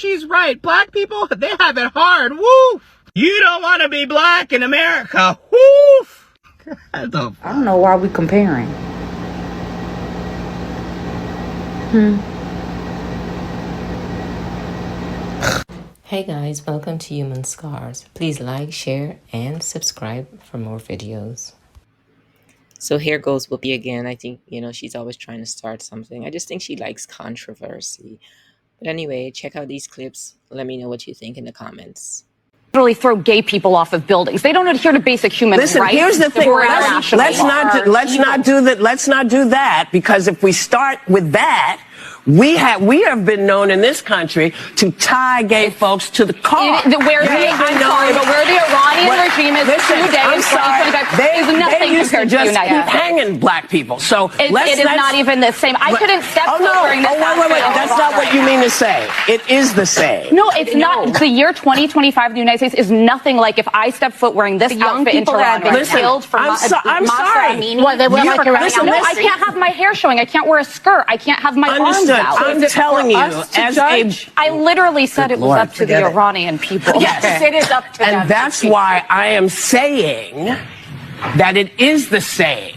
she's right. Black people, they have it hard. Woof. You don't want to be black in America. Woof. I don't know why we comparing. Hey guys, welcome to Human Scars. Please like, share, and subscribe for more videos. So here goes Whoopi again. I think, she's always trying to start something. I just think she likes controversy. But anyway, check out these clips. Let me know what you think in the comments. Literally throw gay people off of buildings. They don't adhere to basic human rights. Listen, here's the thing. Let's not do that, because if we start with that, we have been known in this country to tie gay folks to the car. Where the Iranian regime is today in 2025 is nothing they used compared to to the just United keep States. hanging black people. So It is not even the same. I couldn't step foot during this. Wait. That's not what you mean to say. It is the same. No, it's not. The year 2025 in the United States is nothing like if I step foot wearing this outfit in Toronto. Listen, I'm sorry. Well, they wear like I can't have my hair showing. I can't wear a skirt. I can't have my arms out. I'm telling you, I literally said it was up to the Iranian people. Yes, it is up to them. And that's why I am saying that it is the same.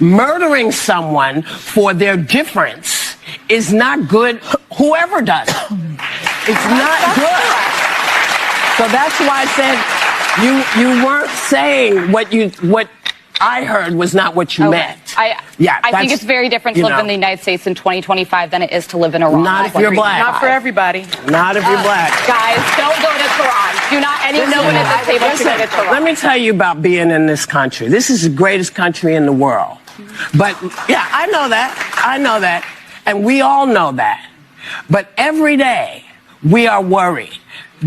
Murdering someone for their difference is not good, whoever does it. It's not good. So that's why I said you weren't saying what I heard was not what you meant. I think it's very different to live in the United States in 2025 than it is to live in Iran. Not if you're black. Not for everybody. Not if you're black. Guys, don't go to Tehran. Do not anyone at this table to go to Tehran. Let me tell you about being in this country. This is the greatest country in the world. But, yeah, I know that. And we all know that. But every day, we are worried.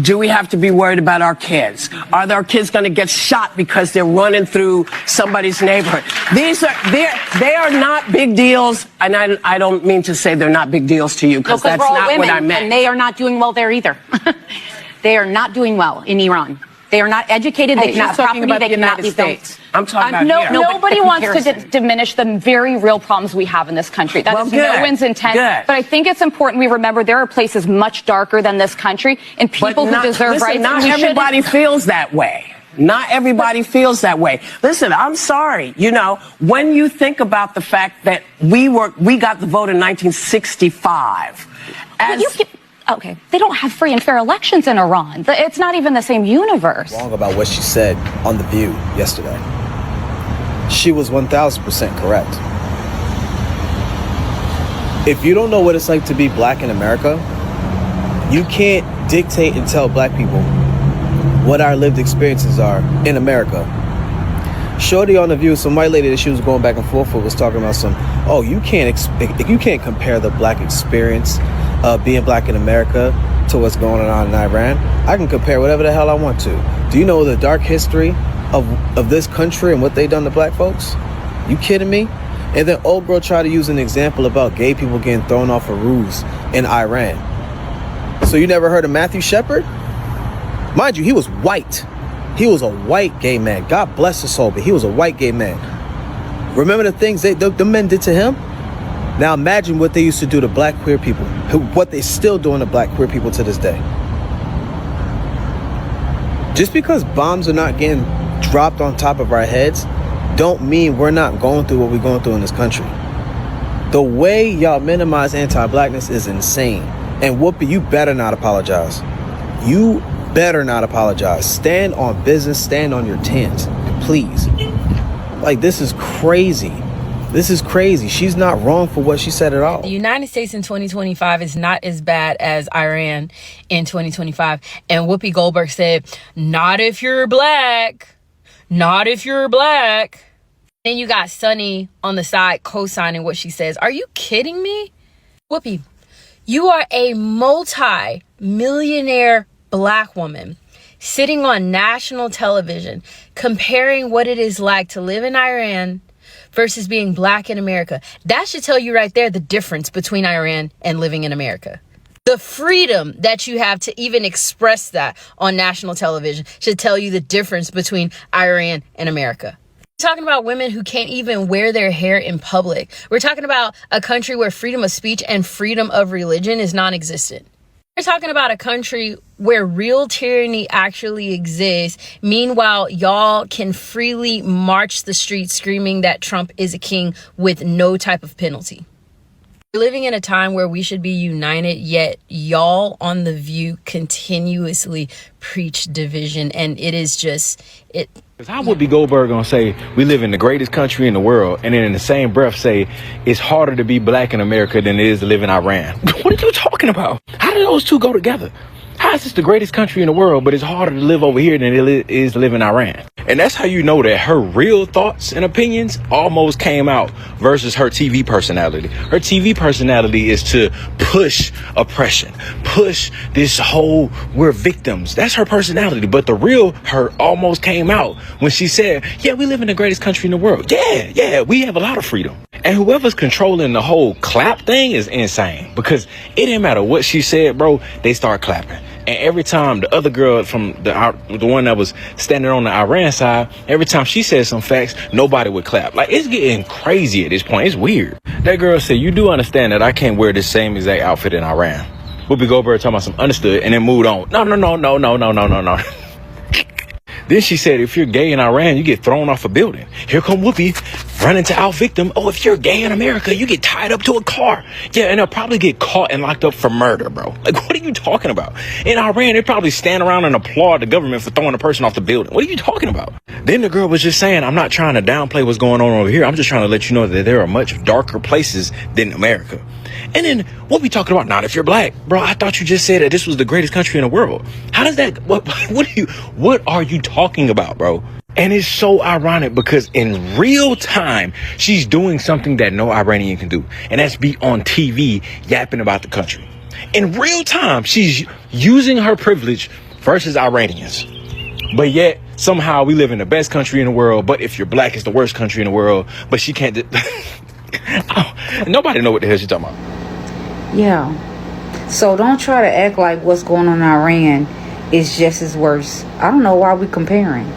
Do we have to be worried about our kids? Are our kids going to get shot because they're running through somebody's neighborhood? They are not big deals, and I don't mean to say they're not big deals to you, because that's not what I meant. And they are not doing well there either. They are not doing well in Iran. They are not educated. They cannot property. They cannot be built. I'm talking about here. Nobody wants to diminish the very real problems we have in this country. That is no one's intent. But I think it's important we remember there are places much darker than this country and people who deserve rights. Not everybody feels that way. Not everybody feels that way. Listen, I'm sorry. When you think about the fact that we got the vote in 1965. Okay, they don't have free and fair elections in Iran. It's not even the same universe. Wrong about what she said on The View yesterday. She was 1,000% correct. If you don't know what it's like to be black in America, you can't dictate and tell black people what our lived experiences are in America. Shorty on The View, some white lady that she was going back and forth with was talking about you can't compare the black experience of being black in America to what's going on in Iran. I can compare whatever the hell I want to. Do you know the dark history of this country and what they done to black folks? You kidding me? And then old girl tried to use an example about gay people getting thrown off of roofs in Iran. So you never heard of Matthew Shepard? Mind you, he was white. He was a white gay man. God bless his soul, but he was a white gay man. Remember the things the men did to him? Now imagine what they used to do to black queer people, what they still doing to black queer people to this day. Just because bombs are not getting dropped on top of our heads, don't mean we're not going through what we're going through in this country. The way y'all minimize anti-blackness is insane. And Whoopi, you better not apologize. You better not apologize. Stand on business, stand on your tens, please. Like, this is crazy. This is crazy. She's not wrong for what she said at all. The United States in 2025 is not as bad as Iran in 2025. And Whoopi Goldberg said, not if you're black. Not if you're black. Then you got Sunny on the side co-signing what she says. Are you kidding me? Whoopi, you are a multi-millionaire black woman sitting on national television comparing what it is like to live in Iran versus being black in America. That should tell you right there the difference between Iran and living in America. The freedom that you have to even express that on national television should tell you the difference between Iran and America. We're talking about women who can't even wear their hair in public. We're talking about a country where freedom of speech and freedom of religion is non-existent. We're talking about a country where real tyranny actually exists. Meanwhile, y'all can freely march the streets screaming that Trump is a king with no type of penalty. We're living in a time where we should be united, yet y'all on The View continuously preach division, and it is just it. How Whoopi Goldberg gonna say we live in the greatest country in the world, and then in the same breath say it's harder to be black in America than it is to live in Iran? What are you talking about? How do those two go together? How is this the greatest country in the world, but it's harder to live over here than it is to live in Iran? And that's how you know that her real thoughts and opinions almost came out versus her TV personality. Her TV personality is to push oppression, push this whole we're victims. That's her personality. But the real her almost came out when she said, yeah, we live in the greatest country in the world. Yeah, we have a lot of freedom. And whoever's controlling the whole clap thing is insane, because it didn't matter what she said, bro, they start clapping. And every time the other girl from the one that was standing on the Iran side, every time she said some facts, nobody would clap. Like, it's getting crazy at this point. It's weird. That girl said, you do understand that I can't wear this same exact outfit in Iran. Whoopi Goldberg talking about some understood, and then moved on. No. Then she said, if you're gay in Iran, you get thrown off a building. Here come Whoopi running to our victim. Oh, if you're gay in America, you get tied up to a car. Yeah, and they'll probably get caught and locked up for murder, bro. Like, what are you talking about? In Iran, they probably stand around and applaud the government for throwing a person off the building. What are you talking about? Then the girl was just saying, I'm not trying to downplay what's going on over here. I'm just trying to let you know that there are much darker places than America. And then what we talking about? Not if you're black, bro. I thought you just said that this was the greatest country in the world. How does that? What are you talking about, bro? And it's so ironic because in real time, she's doing something that no Iranian can do, and that's be on TV yapping about the country. In real time, she's using her privilege versus Iranians. But yet somehow we live in the best country in the world. But if you're black, it's the worst country in the world. But she can't. Nobody know what the hell she's talking about. Yeah. So don't try to act like what's going on in Iran is just as worse. I don't know why we're comparing.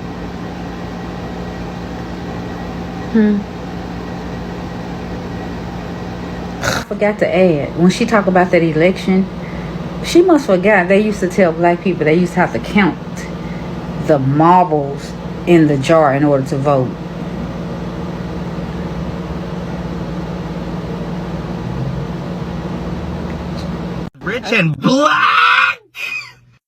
I forgot to add, when she talked about that election, she must forgot they used to tell black people they used to have to count the marbles in the jar in order to vote. Rich and black?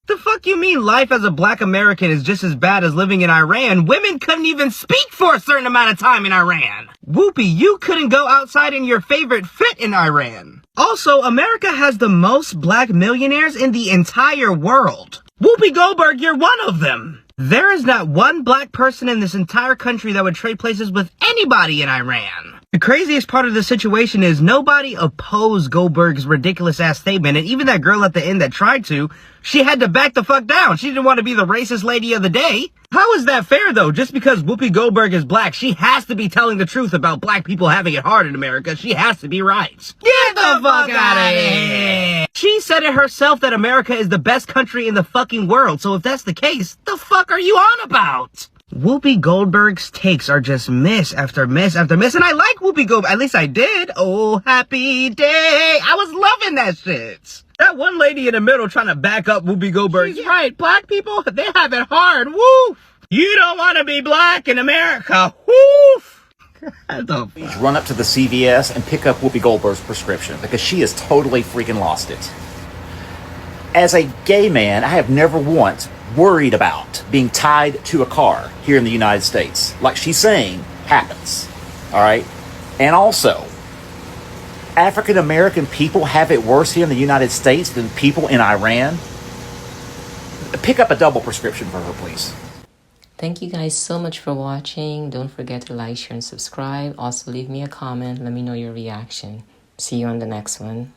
The fuck you mean life as a black American is just as bad as living in Iran? Women couldn't even speak for a certain amount of time in Iran. Whoopi, you couldn't go outside in your favorite fit in Iran. Also, America has the most black millionaires in the entire world. Whoopi Goldberg, you're one of them. There is not one black person in this entire country that would trade places with anybody in Iran. The craziest part of the situation is nobody opposed Goldberg's ridiculous ass statement, and even that girl at the end that tried to, she had to back the fuck down. She didn't want to be the racist lady of the day. How is that fair though? Just because Whoopi Goldberg is black, she has to be telling the truth about black people having it hard in America. She has to be right. Get the fuck out of here. She said it herself that America is the best country in the fucking world. So if that's the case, the fuck are you on about? Whoopi Goldberg's takes are just miss after miss after miss, and I like Whoopi Goldberg. At least I did. Oh, happy day. I was loving that shit. That one lady in the middle trying to back up Whoopi Goldberg. She's right. Black people, they have it hard. Woof. You don't want to be black in America. Woof. Please run up to the CVS and pick up Whoopi Goldberg's prescription, because she has totally freaking lost it. As a gay man, I have never once worried about being tied to a car here in the United States. Like she's saying, happens. All right? And also, African American people have it worse here in the United States than people in Iran. Pick up a double prescription for her, please. Thank you guys so much for watching. Don't forget to like, share, and subscribe. Also, leave me a comment. Let me know your reaction. See you on the next one.